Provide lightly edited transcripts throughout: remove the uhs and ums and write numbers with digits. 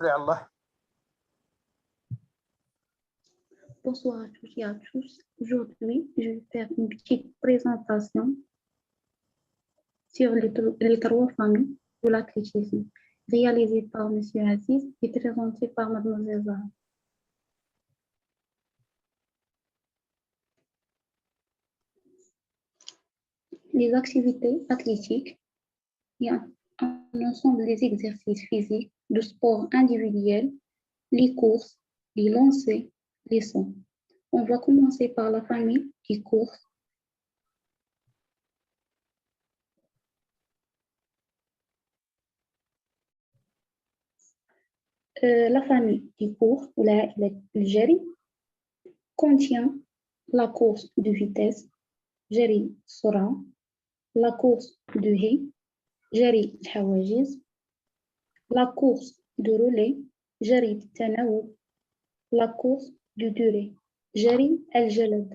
توكلي على الله. Bonsoir à tous et à tous. Aujourd'hui, je vais faire une petite présentation sur les trois familles de l'athlétisme, réalisée par M. Aziz et présentée par Mademoiselle Zahra. Les activités athlétiques, il y a un ensemble des exercices physiques, de sport individuel, les courses, les lancers, les sauts. On va commencer par la famille qui court. La famille qui court, ou le jari, contient la course de vitesse, jari sura, la course de hay, jari hawajiz, la course de relais, jari tanawub, la course de durée, jari al-jalad.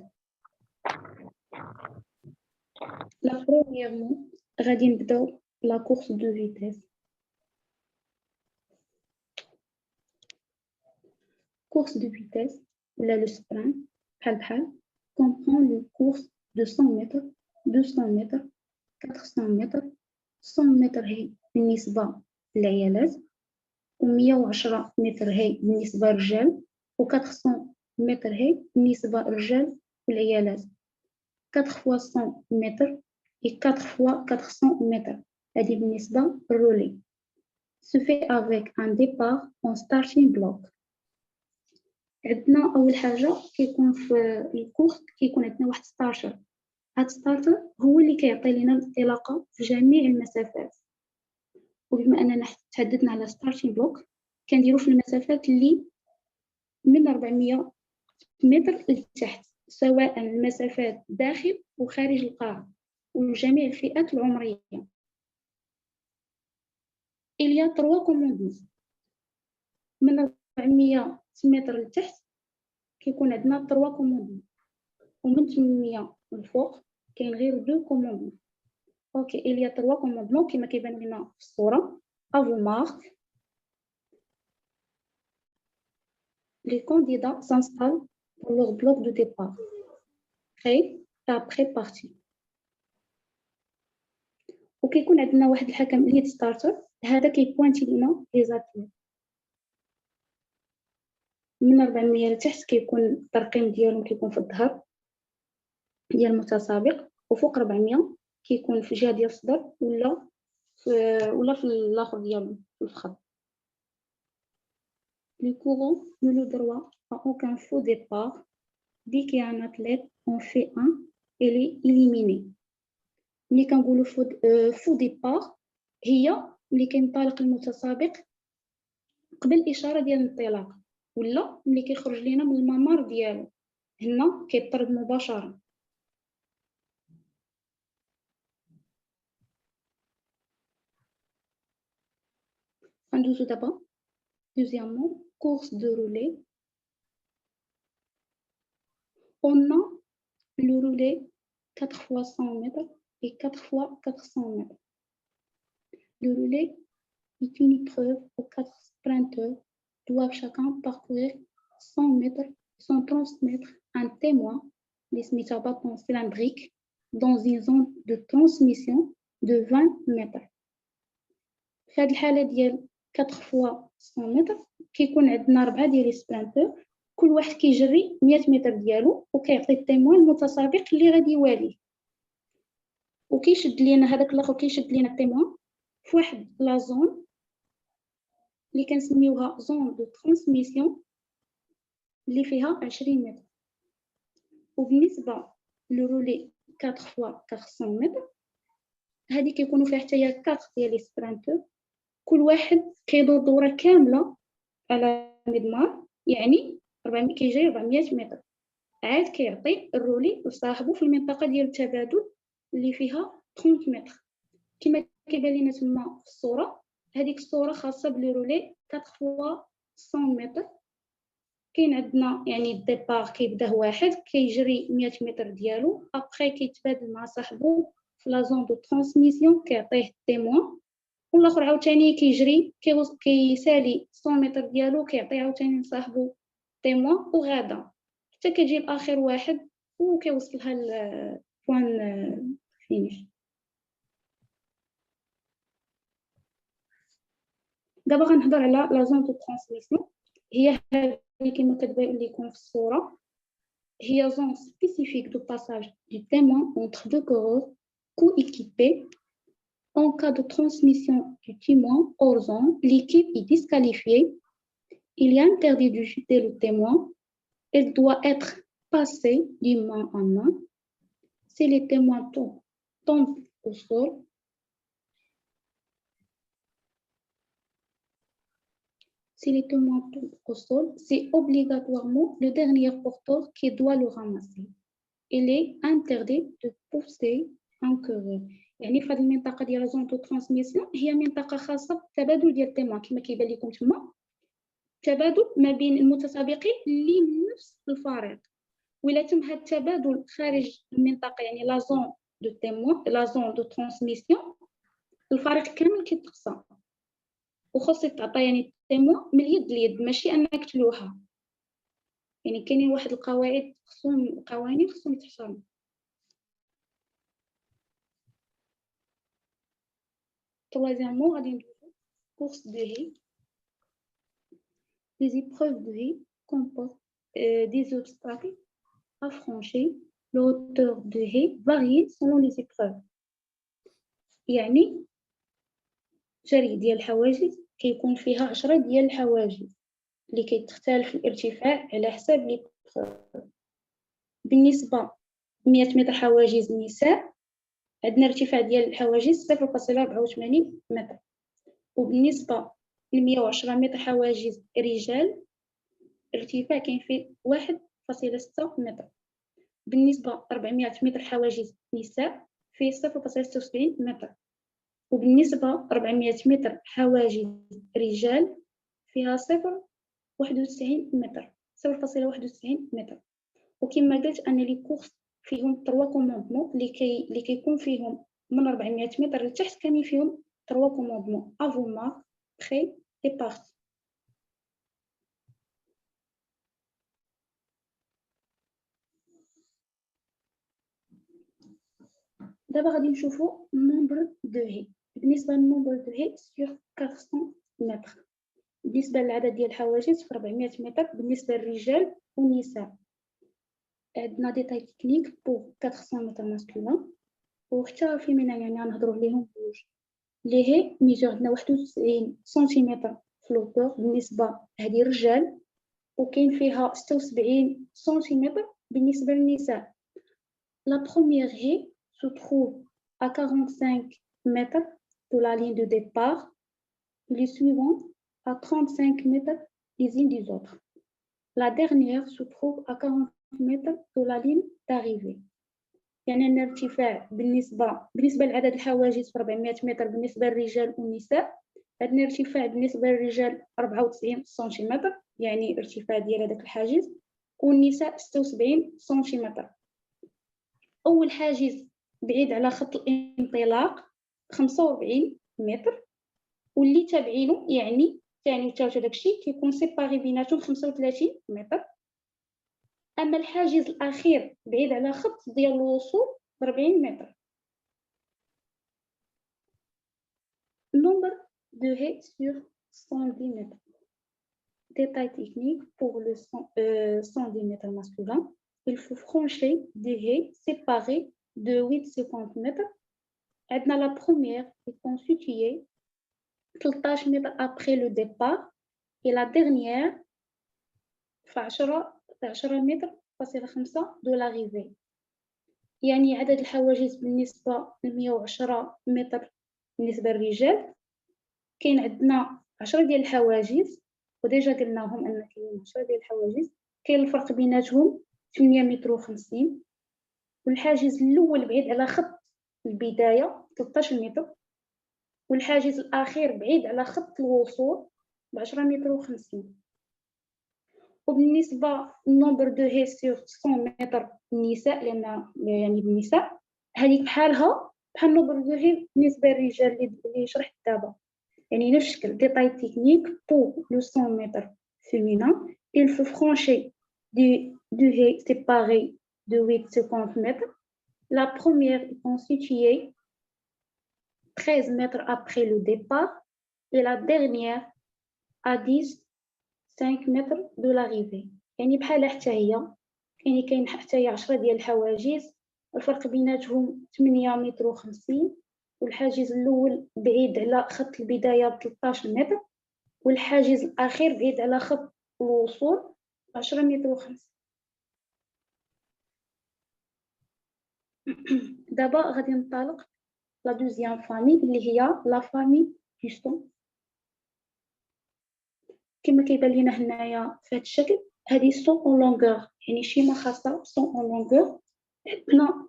La premièrement, غادي نبداو la course de vitesse. Course de vitesse, le sprint, comprend les courses de 100 mètres, 200 mètres, 400 mètres, 100 mètres هي بالنسبة للعيالات و110 متر هي بالنسبة للرجال و400 متر هي بالنسبة للرجال والعيالات. 4 fois 100 mètres et 4 fois 400 mètres. هذه بالنسبة للرولي. Se fait avec un départ en starting block. عندنا أول حاجة كيكون في الكورس كيكون عندنا واحد ستارتر. هاد ستارتر هو اللي كيعطي لنا الانطلاقة في جميع المسافات. وبما أننا تحدثنا على ستارتين بلوك كنديرو في المسافات اللي من 400 متر لتحت، سواء المسافات داخل وخارج القاعة وجميع الفئات العمرية. Il y a 3 commandements. من 400 متر لتحت كيكون عندنا 3 commandements ومن 800 للفوق كاين غير 2 commandements. اوكي il y a 3 commandements كما كيبان لنا في الصورة. À vos marques. Les candidats s'installent pour leur bloc de départ. Prêt après parti. وكيكون عندنا واحد الحكم اللي ستارتر، هذا كيبوانتي لنا لي زاتليت. من 400 لتحت كيكون الترقيم ديالهم كيكون في الظهر ديال المتسابق، وفوق 400 كيكون في الجهه ديال الصدر ولا في الاخر ديالهم في الفخذ. Le courant ne le droit à aucun faux départ. Dès qu'il y a un athlète, on fait un, il est éliminé. ملي كنقولوا فو ديبار هي ملي كينطلق المتسابق قبل الاشاره ديال الانطلاق، ولا ملي كيخرج لينا من الممر ديالو هنا كيطرد مباشره. ندوزو دابا deuxièmement course de relais. On a le relais 4 fois 100 mètres et 4 fois 400 mètres. Le relais est une épreuve où 4 sprinteurs doivent chacun parcourir 100 mètres sans transmettre un témoin, les bâton cylindrique, dans une zone de transmission de 20 mètres. في هذه الحالة ديال 4 fois 100 متر كيكون عندنا 4 ديال لي سبرانتور، كل واحد كيجري 100 متر ديالو وكيعطي التيموان المتسابق اللي غادي يواليه، وكيشد لينا هذاك الاخر كيشد لينا التيموان في واحد لا زون اللي كنسميوها زون دو ترانسميسيون اللي فيها 20 متر. وبالنسبه لو رولي 4 fois 400 متر هذه كيكونوا فيها حتى هي 4 ديال لي سبرانتور، كل واحد كيدور دوره كامله على مدمار، يعني 400 كيجري 400 متر، عاد كيعطي الرولي لصاحبه في المنطقه ديال التبادل اللي فيها 30 متر. كما كيبان لينا تما في الصوره، هذيك الصوره خاصه بلي رولي 4 fois 100 متر. كاين عندنا يعني الديبار كيبدا واحد كيجري 100 متر ديالو، ابخي كيتبادل مع صاحبه في لا زون دو ترانسميسيون كيعطيه التيموان والاخر عاوتاني كيجري كيسالي 100 متر ديالو، كيعطي عاوتاني لصاحبو تيمون وغادا حتى كيجي لاخر واحد وكيوصلها لبوان فينيش. دابا غنهضر على لا زون دو ترانسميسيون. هي هذه كما كتبان لكم في الصوره، هي zone spécifique de passage du témoin entre deux corps co-équipés. En cas de transmission du témoin hors zone, l'équipe est disqualifiée. Il y a interdit de jeter le témoin. Elle doit être passée de main en main. Si les témoins tombent au sol, c'est obligatoirement le dernier porteur qui doit le ramasser. Il est interdit de pousser un querelle. يعني في هذه المنطقه ديال زون دو ترانسميسيون هي منطقه خاصه بالتبادل ديال التيمون، كما كيبان لكم تما تبادل ما بين المتسابقين اللي من نفس الفريق. ولا تم هذا التبادل خارج المنطقه، يعني لا زون دو تيمون، لا زون دو ترانسميسيون، الفريق كامل كيتقسم وخاص يتعطى يعني التيمون من اليد لليد، ماشي انك تلوحها. يعني كاينين واحد القواعد قوانين خصهم يتحترموا. Troisièmement, غادي ندوزو course de haie. Les épreuves de haie comportent des obstacles à franchir. La hauteur de haie varie selon les épreuves. يعني جري ديال الحواجز كيكون فيها 10 ديال الحواجز اللي كتختلف الارتفاع على حساب لي. بالنسبة 100 متر حواجز النساء عندنا ارتفاع ديال الحواجز 0.84 متر، وبالنسبة ل 110 متر حواجز رجال ارتفاع كاين فيه 1.6 متر. بالنسبة 400 متر حواجز نساء فيه 0.76 متر، وبالنسبة 400 متر حواجز رجال فيها 0.91 متر، 0.91 متر. وكما قلت أن لي كورس فيهم 3 كوموندمون اللي كيكون فيهم من 400 متر لتحت، كاملين فيهم 3 كوموندمون افون مارك بري اي بارتي. دابا غادي نشوفوا النومبر دو هي. بالنسبه للنومبر دو هي سور 400 متر، بالنسبه للعدد ديال الحواجز في 400 متر بالنسبه للرجال والنساء. عندنا ديتاي تكنيك بور 400 متر ماسكولين وحتى فيمينان، يعني غنهضروا عليهم بجوج. لي هي ميجور عندنا 91 سنتيمتر فلوتور بالنسبه هذه الرجال، وكاين فيها 76 سنتيمتر بالنسبه للنساء. لا بروميير هي se trouve à 45 mètres de la ligne de départ, les suivants à 35 mètres les unes des autres. La dernière se trouve à 40 mètres de la ligne d'arrivée. يعني الارتفاع بالنسبة لعدد الحواجز في 400 متر بالنسبة للرجال والنساء، عندنا ارتفاع بالنسبة للرجال 94 سنتيمتر، يعني ارتفاع ديال هذاك الحاجز، والنساء 76 سنتيمتر. أول حاجز بعيد على خط الانطلاق 45 متر، واللي تابعينه يعني ثاني وثالث داكشي كيكون سيباري بيناتهم 35 متر. اما الحاجز الاخير بعيد على خط ديال الوصول 40 متر. Nombre de haies sur 110 mètres. Détail technique pour le 110 mètres masculin. Il faut franchir des haies séparées de 8,50 mètres. La première est constituée 13 mètres après le départ et la dernière 10 متر فاصلة 5 de l'arrivée. يعني عدد الحواجز بالنسبة ل 110 متر بالنسبة للرجال كاين عندنا 10 ديال الحواجز، وديجا قلناهم أن كاين 10 ديال الحواجز. كاين الفرق بيناتهم 8 متر و50، والحاجز الأول بعيد على خط البداية 13 متر، والحاجز الأخير بعيد على خط الوصول ب 10 متر و50. وبالنسبة للنومبر دو هي سور 100 متر النساء، لأن يعني بالنساء هذيك بحالها بحال النومبر دو هي بالنسبة للرجال اللي شرحت دابا. يعني نفس الشكل détail technique pour le 100 mètres féminin. Il faut franchir du haie séparé de 8,50 mètres. La première est constituée 13 mètres après le départ et la dernière à 5 mètres de l'arrivée. يعني بحال حتى هي كاين حتى هي 10 ديال الحواجز، الفرق بيناتهم 8 متر و50، والحاجز الاول بعيد على خط البدايه ب 13 متر، والحاجز الاخير بعيد على خط الوصول 10 متر و50. دابا غادي ننطلق لا دوزيام فامي اللي هي لا فامي دو سون. كما كيبان لينا هنايا في هذا الشكل، هذه سون اون لونغور، يعني شيما خاصه سون اون لونغور. عندنا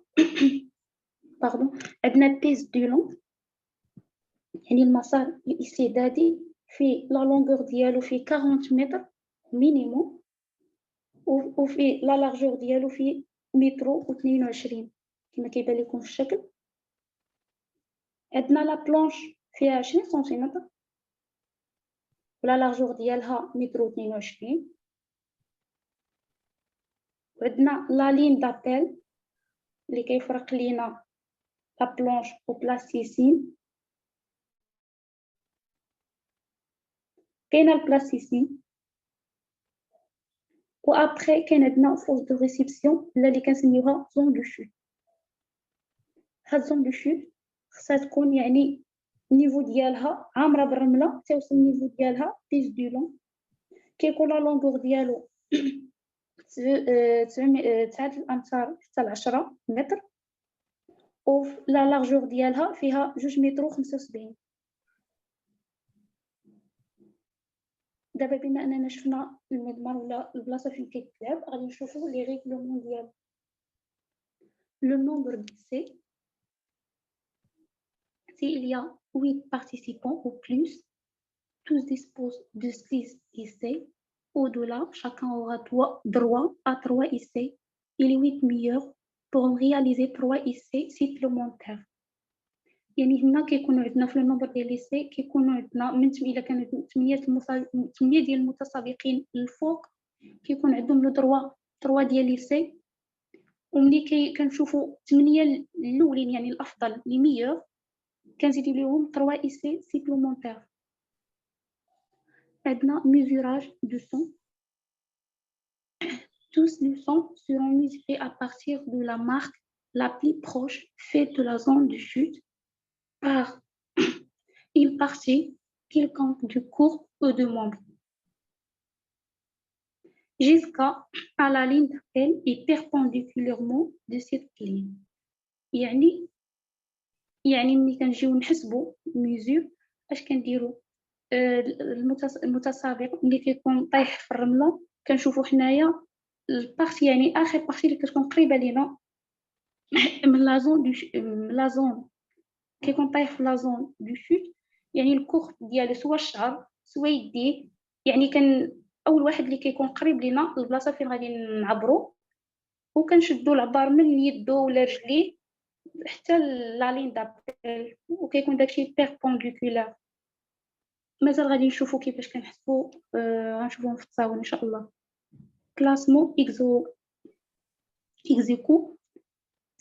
باردون عندنا بيز دو لون، يعني المسار الاستعدادي في لا لونغور ديالو في 40 متر مينيموم، وفي لا لارجور ديالو في متر و22 كما كيبان لكم في الشكل. عندنا لا بلونش فيها 20 سنتيمتر ولا لارجور ديالها متر و22، وعندنا لا لين دابيل اللي كيفرق لينا لا بلونش و بلاستيسين. كاينه البلاستيسين، و ابري كاين عندنا فوز دو ريسبسيون اللي كنسميوها زون دو شوت. هاد زون دو شوت خصها تكون يعني النيفو ديالها عامره بالرمله توصل النيفو ديالها بيس دو لون. كيكون لا لونغور ديالو 9 الامتار حتى ل 10 متر، و لا لارجور ديالها فيها 2 متر و 75. دابا بما اننا شفنا المضمار ولا البلاصه فين كيتلعب، غادي نشوفوا لي ريغلومون ديالو. لو نومبر ديسي، s'il y a 8 participants ou plus, tous disposent de 6 essais. Au-delà, chacun aura droit à 3 essais et les 8 meilleurs pourront réaliser 3 essais supplémentaires. يعني هنا كيكونوا عندنا في النمبر ديال ليسي كيكونوا عندنا من الا كانوا 8 ديال المتسابقين الفوق كيكون عندهم لو دروا 3 ديال ليسي، وملي كنشوفوا 8 الاولين يعني الافضل لي ميور كنزيدوا لهم 3 essais supplémentaires. عندنا mesurage du son. Tous les sons seront mesurés à partir de la marque la plus proche faite de la zone de chute par une partie quelconque du corps ou de membre jusqu'à la ligne d'appel et perpendiculairement de cette ligne. يعني ملي كنجيو نحسبوا ميزور اش كنديروا، المتسابق ملي كيكون طايح في الرمله كنشوفوا حنايا البارتي يعني اخر بارتي اللي كتكون قريبه لينا من لا زون كيكون طايح في لا زون دو شوت، يعني الكوخ ديالو سوا الشعر سوا يديه، يعني كان اول واحد اللي كيكون قريب لينا البلاصه فين غادي نعبروا، وكنشدوا العبار من يدو ولا رجليه حتى لا لين دابيل، وكيكون داكشي بيربونديكولار. مازال غادي نشوفوا كيفاش كنحسبوا، غنشوفوهم في التصاور ان شاء الله. كلاسمون اكزيكو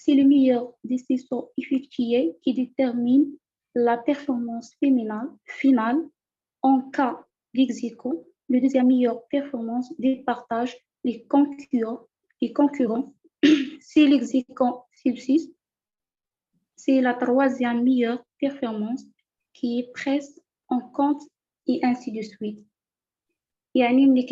c'est le meilleur des sauts effectués qui détermine la performance finale. En cas d'ex-aequo, le deuxième meilleure performance départage les concurrents. Si l'ex-aequo subsiste, c'est la troisième meilleure performance qui est prise en compte et ainsi de suite. يعني ملي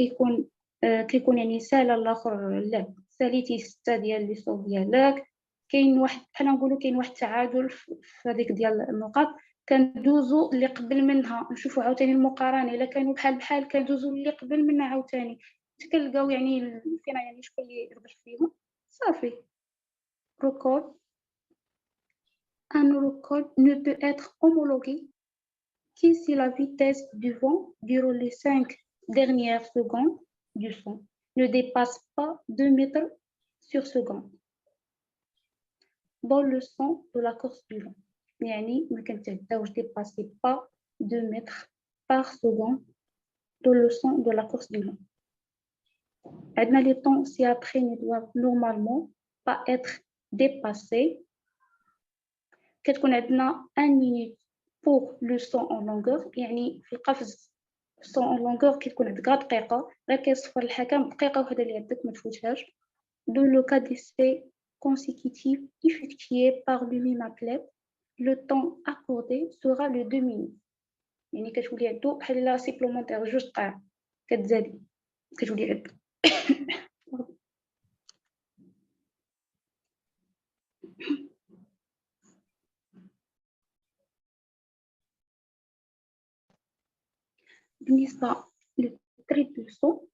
كيكون يعني ساهل الاخر اللعب، ساليتي 6 ديال لي صوت ديالك، كاين واحد بحال نقولوا كاين واحد التعادل في هذيك ديال النقاط، كندوزو اللي قبل منها نشوفوا عاوتاني المقارنه، الا كانوا بحال كندوزو اللي قبل منها عاوتاني حتى كنلقاو يعني فينا يعني شكون اللي يربح فيهم صافي. record. Un record ne peut être homologué que si la vitesse du vent durant les 5 dernières secondes du son ne dépasse pas 2 mètres sur seconde dans le sens de la course du vent. يعني ما كنتعداوش ديباسي با 2 mètres par seconde de leçon de la course du long. Les temps ci-après ne doivent normalement pas être dépassés. Qu'est-ce qu'on a 1 minute pour le son en longueur يعني في قفز son en longueur كتكون عندك دقيقة غير كيصفر الحكم دقيقة وحدة اللي عندك ما تفوتهاش. Dans le cas d'essai consécutif effectué par le même athlète, le temps accordé sera le 2 minutes. يعني كتولي عندو بحال لا سيبلومونتير جوج دقائق كتزادي كتولي عندو. بالنسبة للتريبل saut,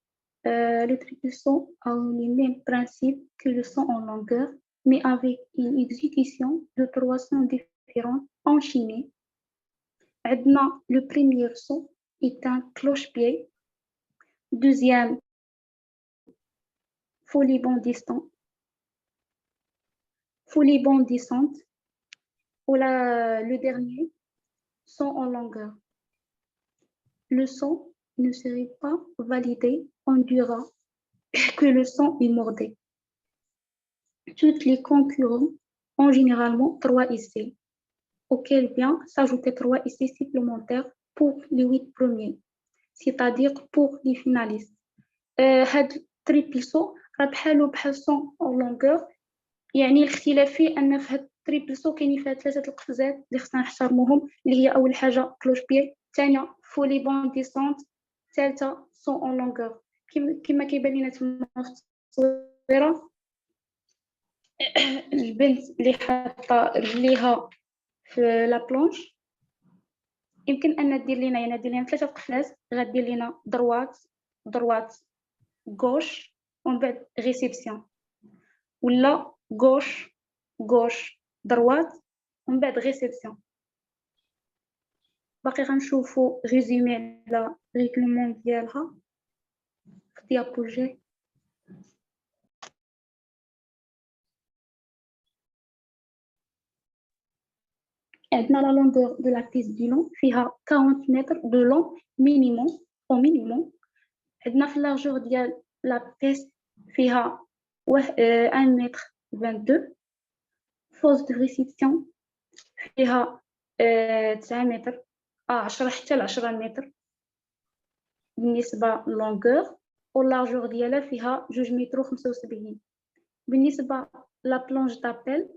le triple saut a les mêmes principes que le saut en longueur, mais avec une exécution de 3 sauts différents enchaînés. Le premier saut est un cloche-pied, deuxième folie bondissante, ou le dernier saut en longueur. Le saut ne serait pas validé en durant que le saut est mordé. Toutes les concurrents ont généralement 3 essais, auxquels vient s'ajouter 3 essais supplémentaires pour les 8 premiers, c'est-à-dire pour les finalistes. هاد التريبل سو راه بحال سون اون لونغور يعني الاختلاف فيه ان في هاد التريبل سو كاينين فيها 3 القفزات اللي خصنا نحترموهم اللي هي اول حاجه كلوش بيي الثانيه فولي بونديسونت الثالثه سون اون لونغور كما كيبان لينا تما في التصويره البنت اللي حاطه رجليها في لا بلونش يمكن ان دير لينا 3 قفزات غدير لينا دروات غوش ومن بعد ريسبسيون ولا غوش دروات ومن بعد ريسبسيون. باقي غنشوفو ريزومي على ريغلومون ديالها في ديابو جاي. عندنا la longueur de la piste du long فيها 40 متر de long minimum. عندنا في اللارجور ديال لا بيست فيها 1 متر 22. فوز دو ريسبسيون فيها 9 متر 10 حتى ل 10 متر بالنسبة لونغور واللارجور ديالها فيها 2 متر و 75. بالنسبة لا بلونج دابيل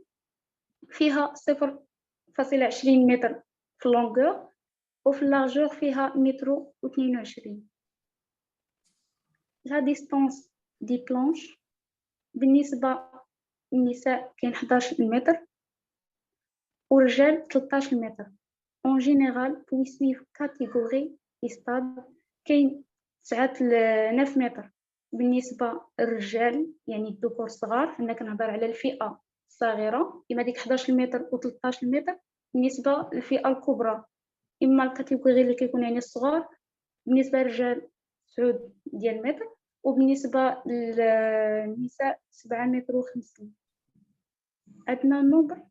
فيها 0.20 متر في لونغور وفي اللارجور فيها 1 متر و 22. لا ديستانس دي بلونش بالنسبة للنساء كاين 11 متر والرجال 13 متر. En général, pour suivre catégorie et stade, كاين 9 متر بالنسبة للرجال يعني الذكور الصغار. حنا كنهضر على الفئة الصغيرة إما ديك 11 متر و 13 متر. بالنسبة للفئة الكبرى إما الكاتيجوري اللي كيكون يعني الصغار بالنسبة للرجال 9 ديال متر وبالنسبة للنساء 7 متر و 50. عندنا نومبر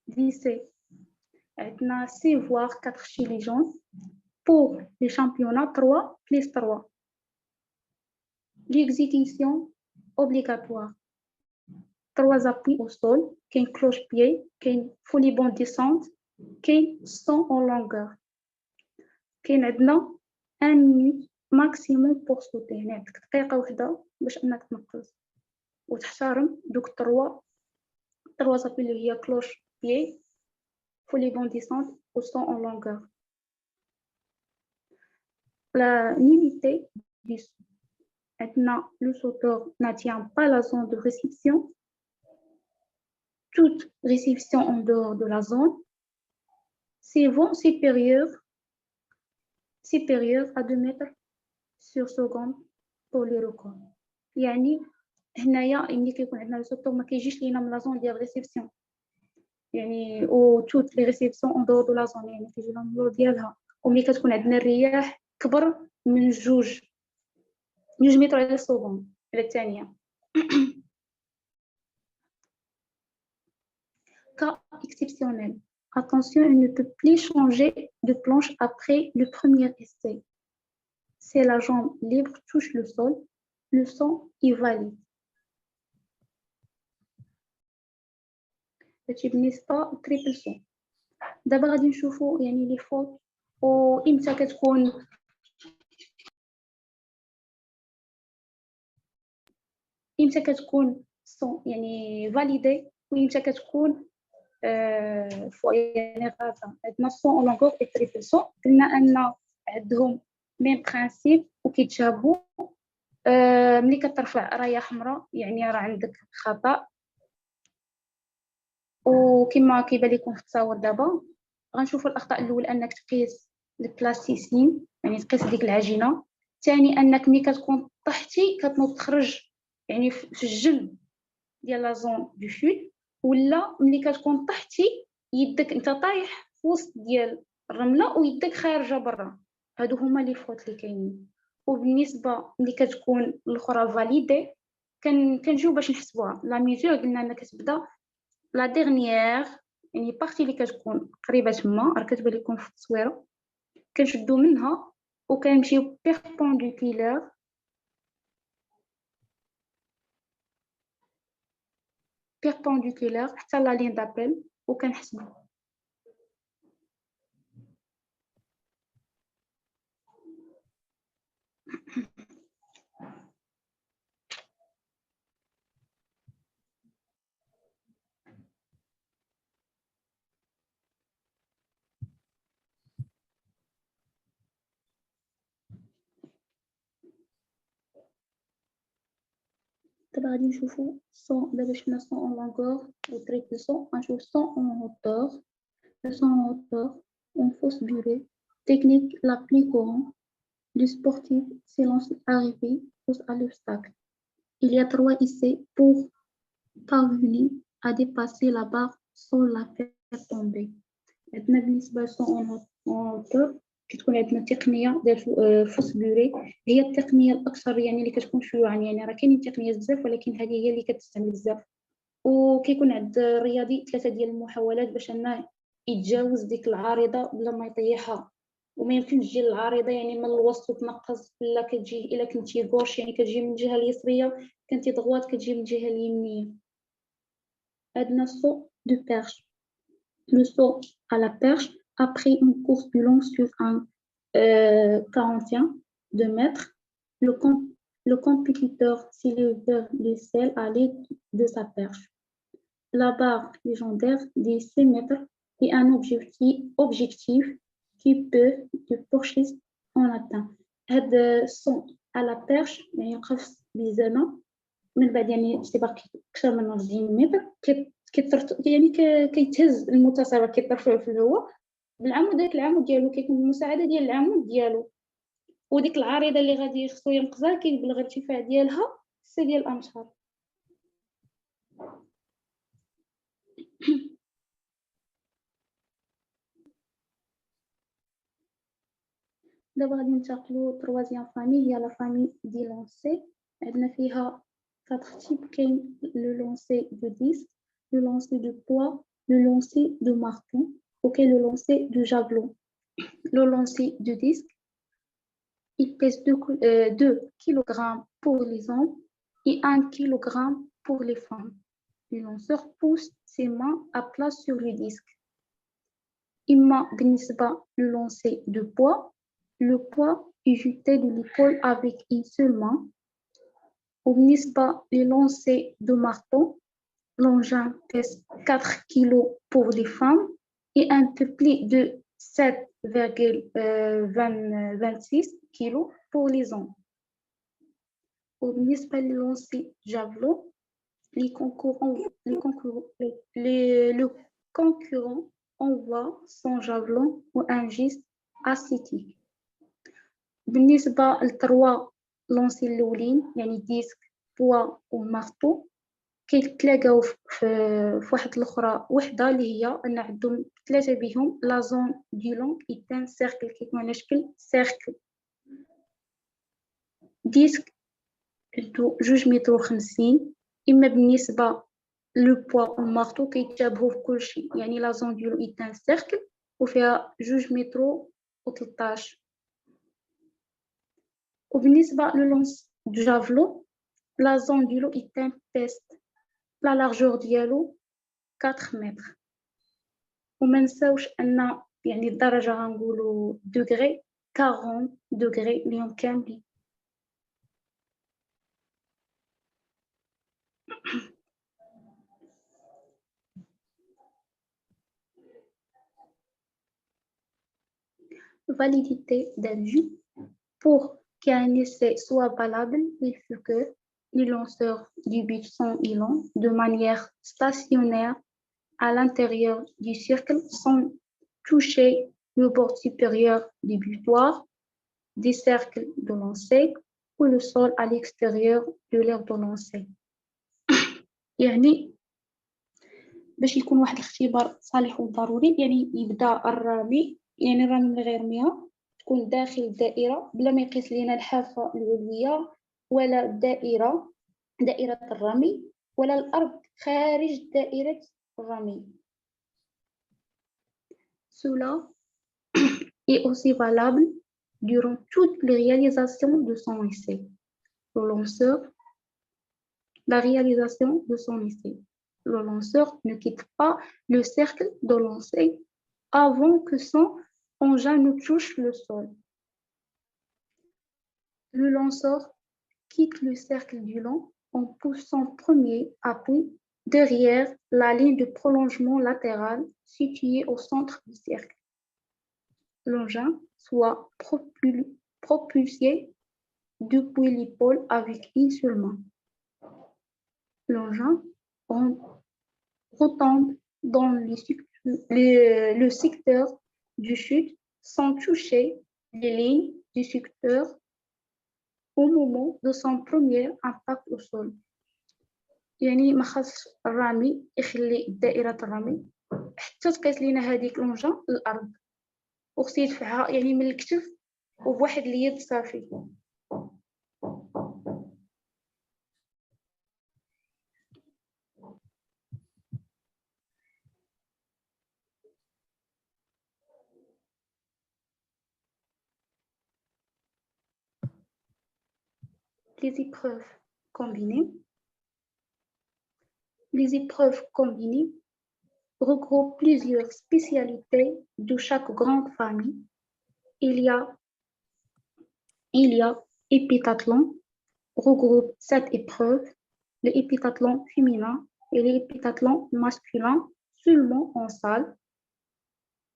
ديسي عندنا 6 voire 4 chez les gens pour les championnats 3 plus 3. L'exécution obligatoire 3 appuis au sol, qu'un cloche-pied, qu'un folie bondissante, qu'un son en longueur. كاين عندنا 1 minute maximum pour sauter. يعني عندك دقيقة واحدة باش انك تنقز وتحترم دوك 3 appuis اللي هي cloche-pied, folie bondissante ou son en longueur. La nullité du saut. Maintenant, le sauteur n'atteint pas la zone de réception. Toute réception en dehors de la zone, c'est vent supérieur à 2 mètres sur seconde pour les records. يعني هنايا ملي كيكون عندنا السوتور ما كيجيش لينا من لا زون ديال ريسبسيون يعني او توت لي ريسبسيون اون دور دو لا زون يعني كيجي لنا من ديالها. وملي كتكون عندنا الرياح كبر من 2 متر على السكوند على الثانيه. كا اكسبسيونيل Attention, il ne peut plus changer de planche après le premier essai. Si la jambe libre touche le sol est valide. هادشي بالنسبة للتريبل سون. دابا غادي نشوفوا يعني لي فوت وإمتى كتكون سون يعني فاليدي وإمتى كتكون يعني غلطة. عندنا سون أو لونغور و تريبل سون قلنا أن عندهم ميم برانسيب وكيتشابهوا. ملي كترفع رايه حمراء يعني راه عندك خطأ، وكما كيبان لكم في التصاور دابا غنشوفوا الاخطاء الاولى انك تقيس البلاستيسين يعني تقيس ديك العجينه. ثاني انك ملي كتكون طحتي كتنوض تخرج يعني في الجنب ديال لا زون دو فول، ولا ملي كتكون طحتي يدك انت طايح في وسط ديال الرمله ويدك خارجه برا. هادو هما لي فوت اللي كاينين. وبالنسبه ملي كتكون الاخرى فاليدي كنجيو باش نحسبوها. لا ميزور قلنا انها كتبدا لا ديرنيير يعني بارتي اللي كتكون قريبه تما راه كتبان لكم في التصويره، كنشدو منها وكنمشيو بيربونديكولار حتى لا لين دابيل وكنحسبو. دابا غادي نشوفو سون. دابا شفنا سون اون لونغور و تريبل سون، غنشوف سون اون هوتور. Le son en hauteur, en fausse durée, technique la plus courante, le sportif s'élance arrivé à l'obstacle. Il y a 3 essais pour parvenir à dépasser la barre sans la faire tomber. عندنا بالنسبة للسون اون هوتور كتكون عندنا تقنية ديال فوس بوري، هي التقنية الأكثر يعني اللي كتكون شيوعا. يعني راه كاينين تقنيات بزاف ولكن هذه هي اللي كتستعمل بزاف. وكيكون عند الرياضي 3 ديال المحاولات باش انه يتجاوز ديك العارضه بلا ما يطيحها. وما يمكنش تجي العارضه يعني من الوسط وتنقص، لا كتجي الا كنتي غورش يعني كتجي من الجهه اليسريه، كنتي ضغوات كتجي من الجهه اليمنيه. عندنا saut de perche. Le saut à la perche après une course plus longue sur un 41 de mètres, le compétiteur s'élève vers le ciel à l'aide de sa perche. La barre légendaire des 6 mètres est un objectif qui peut te porcher en atteint. هاد son à la perche يعني قفز بزاف من بعد يعني ارتفاع أكثر من 40 متر يعني كيتهز المتسابق كيطرفوه في الهواء بالعمود. داك العمود ديالو كيكون بالمساعدة ديال العمود ديالو، وديك العريضة اللي غادي خصو ينقزها كيبلغ الارتفاع ديالها 6 ديال الأمتار. دابا غادي ننتقلوا troisième famille هي لا famille دي لونسي. عندنا فيها 4 types. كاين le lancer de disque, le lancer de poids, le lancer de marteau وكاين le lancer de javelot. Le lancer de disque, il pèse 2 kg pour les hommes et 1 kg pour les femmes. Le lanceur pousse ses mains à plat sur le disque. إما بالنسبة le lancer de poids, le poids est jeté de l'épaule avec une seule main. وبالنسبة للانسي دو مارتو, l'engin pèse 4 kg pour les femmes et un peu plus de 7,26 kg pour les hommes. وبالنسبة للانسي javelot, le concurrent envoie son javelot ou un geste ascétique. بالنسبة للتروا لونسي الأولين يعني ديسك بوا ومارتو كيتلاقاو في واحد الأخرى وحدة اللي هي أن عندهم 3 بهم لا زون دو لونغ إيتان سيركل كيكون على شكل سيركل. ديسك 2 متر و50. إما بالنسبة le poids au marteau كيتشابهوا في كل شيء يعني لا زون ديالو est un cercle وفيها 2 متر و13 وبالنسبة للونس دو جافلو لا زون ديالو est un test لا لارجور ديالو 4 متر وما نساوش ان يعني الدرجة غنقولوا دوغري 40 دوغري اليوم كاملين validité d'un but. Pour qu'un essai soit valable, il faut que les lanceurs du but sont îlants de manière stationnaire à l'intérieur du cercle sans toucher le bord supérieur du butoir, des cercles de lancer ou le sol à l'extérieur de l'aire de lancer. يعني باش يكون واحد الاختبار صالح وضروري يعني يبدا الرامي يعني الرامي من غير مياه تكون داخل الدائرة بلا ما يقيس لينا الحافة العلوية ولا دائرة الرمي ولا الأرض خارج دائرة الرمي. Cela est aussi valable durant toute la réalisation de son essai. Le lanceur, la réalisation de son essai. Le lanceur ne quitte pas le cercle de lancer avant que son engin ne touche le sol. Le lanceur quitte le cercle du long en poussant premier appui derrière la ligne de prolongement latéral située au centre du cercle. L'engin soit propulsé depuis l'épaule avec une seule main. L'engin retombe dans le secteur du chute sans toucher les lignes du secteur au moment de son premier impact au sol. يعني ما خاصش الرامي يخلي دائرة الرمي حتى تقيس لينا هذيك لونجا الأرض وخصو يدفعها يعني من الكتف وبواحد اليد صافي. Les épreuves combinées. Les épreuves combinées regroupent plusieurs spécialités de chaque grande famille. Il y a épithathlon, regroupe 7 épreuves, l'épithathlon féminin et l'épithathlon masculin seulement en salle.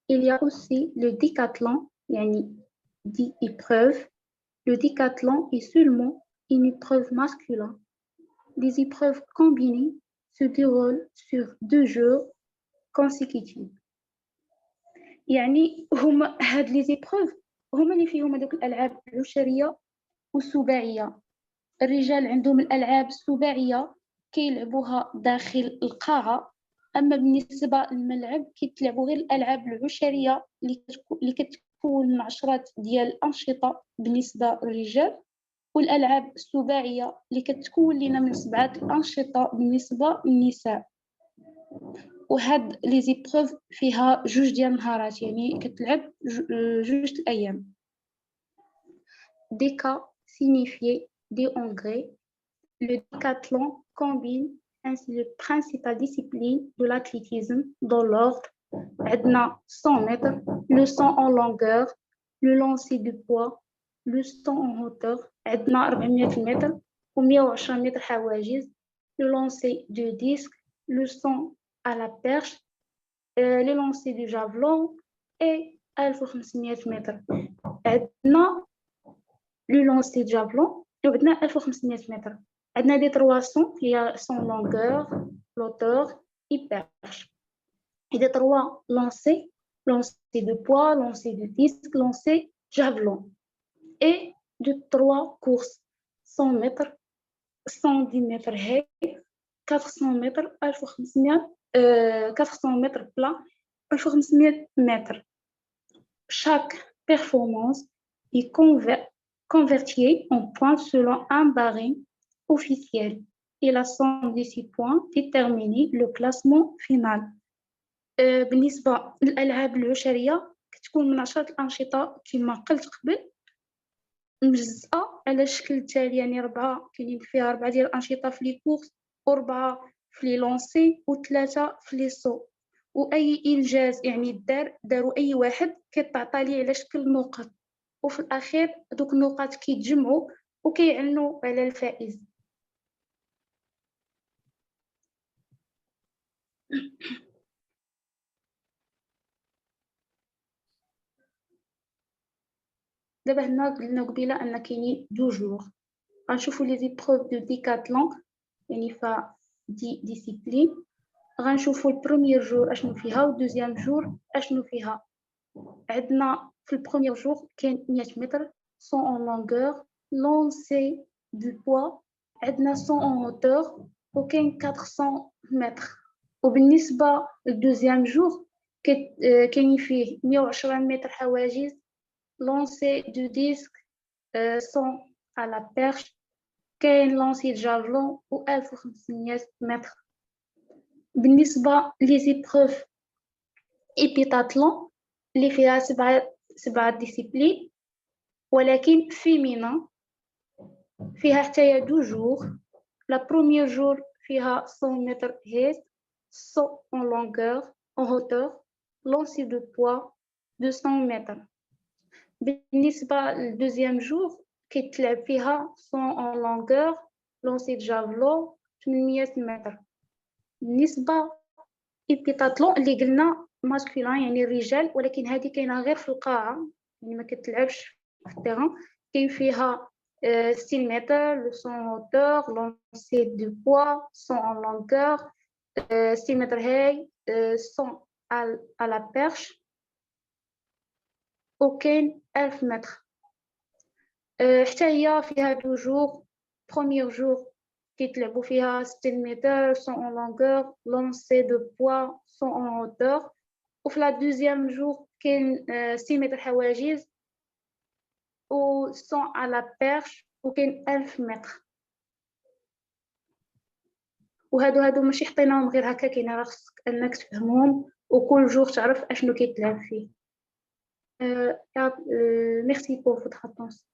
Il y a aussi le décathlon, yani 10 épreuves. Le décathlon est seulement une épreuve masculine. Les épreuves combinées se déroulent sur 2 jours consécutifs. يعني هما هاد لي زيبروف هما اللي فيهم هذوك الالعاب العشريه والسباعيه. الرجال عندهم الالعاب السباعيه كيلعبوها داخل القاعه، اما بالنسبه للملعب كيتلعبوا غير الالعاب العشريه اللي كتكون من 10 ديال الانشطه بالنسبه للرجال، والالعاب السباعيه اللي كتكون لنا من 7 الانشطه بالنسبه للنساء. وهاد لي زيبروف فيها 2 ديال النهارات يعني كتلعب 2 الايام. Déca signifiait des engrais. Le décathlon combine ainsi les principales disciplines de l'athlétisme dans l'ordre. عندنا 100 mètres, le 100 en longueur, le lancer de poids, le 100 en hauteur. عندنا 400 متر و 110 متر حواجز. Le lancer de disque, le 100 à la perche, le lancer du javelot et 1500 متر. عندنا le lancer de javelot وعندنا 1500 متر. عندنا des 300 هي son longueur, l'auteur et perche. Et des 3 lancers, lancer de poids, lancer de disque, lancer javelot. Et de 3 courses, 100 mètres, 110 mètres haies, 400 mètres, 400 mètres plat, 1500 mètres. Chaque performance est convertie en points selon un barème officiel. et la somme des 6 points déterminer le classement final. بالنسبة للألعاب العشرية كتكون من 10 الأنشطة كما قلت قبل مجزأة على الشكل التالي، يعني 4 كاينين فيها 4 ديال الأنشطة في لي كورس و4 في لي لونسي و3 في لي سو، وأي إنجاز يعني داروا أي واحد كيتعطى ليه على شكل نقط، وفي الأخير دوك النقاط كيتجمعوا وكيعلنوا على الفائز. دابا هنا قلنا قبيله ان كاينين 2 جور، غنشوفوا لي زيبروف دو ديكاتلون يعني فا دي ديسيبلين. غنشوفوا البروميير جور اشنو فيها والدوزيام جور اشنو فيها. عندنا في البروميير جور كاين 100 متر 100 en longueur لونسي دو بوا، عندنا 100 en hauteur وكاين 400 متر. وبالنسبه للدوزيام جور كاين فيه 110 متر حواجز lancer du disque sans à la perche كاين lancer de javelot و 1500 متر. بالنسبة ليزيبروف إبيتاتلون اللي فيها سبعة ديسيبلين ولكن فيمينا فيها حتى 2 جور. لا بروميير جور فيها 100 متر هيس 100 en longueur en hauteur lancer de poids 200 متر. بالنسبة للدوزيام جور كيتلعب فيها 100 en longueur لونسي د جافلو 800 متر. بالنسبة إبيتاتلون اللي قلنا ماسكولين يعني الرجال، ولكن هذه كاينه غير في القاعة يعني ما كتلعبش في التيران. كاين فيها 6 متر لو 100 hauteur لونسي دو بوا 100 en longueur 6 متر هاي 100 à la perche وكاين 1000 متر. حتى هي فيها 2 جور. بروميير جور كيتلعبوا فيها 60 متر 100 en longueur لونسي دو بوا 100 en hauteur، وفي لا دوزيام جور كاين 6 متر حواجز و 100 à la perche وكاين 1000 متر. وهادو ماشي حطيناهم غير هكا، كاين راه خصك انك تفهمهم وكل جور تعرف اشنو كيتلعب فيه. ميرسي بور فوتر اتونسيون.